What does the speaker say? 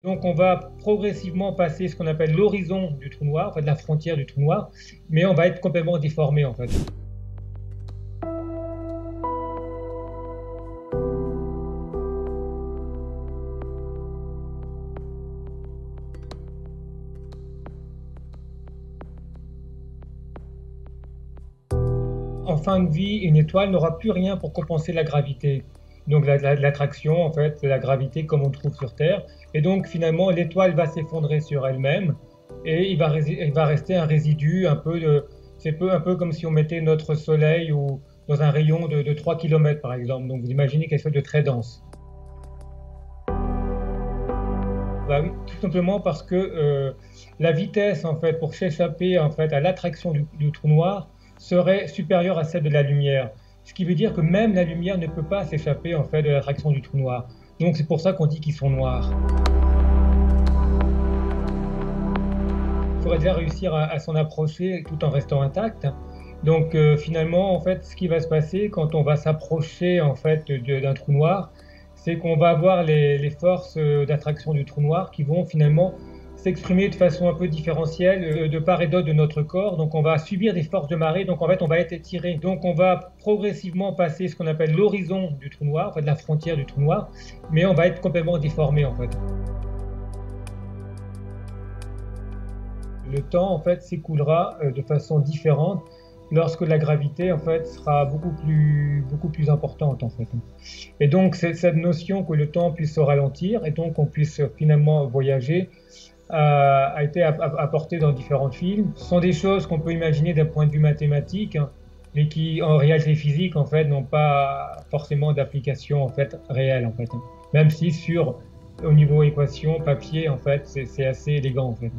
Donc on va progressivement passer ce qu'on appelle l'horizon du trou noir, enfin de la frontière du trou noir, mais on va être complètement déformé en fait. En fin de vie, une étoile n'aura plus rien pour compenser la gravité. Donc l'attraction, en fait, la gravité comme on trouve sur Terre. Et donc finalement, l'étoile va s'effondrer sur elle-même et il va rester un résidu c'est un peu comme si on mettait notre Soleil ou dans un rayon de 3 km par exemple. Donc vous imaginez quelque chose de très dense. Bah oui, tout simplement parce que la vitesse en fait pour s'échapper en fait à l'attraction du trou noir serait supérieure à celle de la lumière. Ce qui veut dire que même la lumière ne peut pas s'échapper en fait de l'attraction du trou noir. Donc c'est pour ça qu'on dit qu'ils sont noirs. Il faudrait déjà réussir à s'en approcher tout en restant intact. Donc finalement en fait ce qui va se passer quand on va s'approcher en fait d'un trou noir, c'est qu'on va avoir les forces d'attraction du trou noir qui vont finalement s'exprimer de façon un peu différentielle de part et d'autre de notre corps. Donc on va subir des forces de marée, donc en fait on va être étiré. Donc on va progressivement passer ce qu'on appelle l'horizon du trou noir, enfin de la frontière du trou noir, mais on va être complètement déformé en fait. Le temps en fait s'écoulera de façon différente lorsque la gravité en fait sera beaucoup plus importante en fait. Et donc cette notion que le temps puisse se ralentir et donc qu'on puisse finalement voyager a été apportée dans différents films. Ce sont des choses qu'on peut imaginer d'un point de vue mathématique, hein, mais qui en réalité physique en fait n'ont pas forcément d'application en fait réelle en fait. Même si au niveau équation papier en fait c'est assez élégant en fait.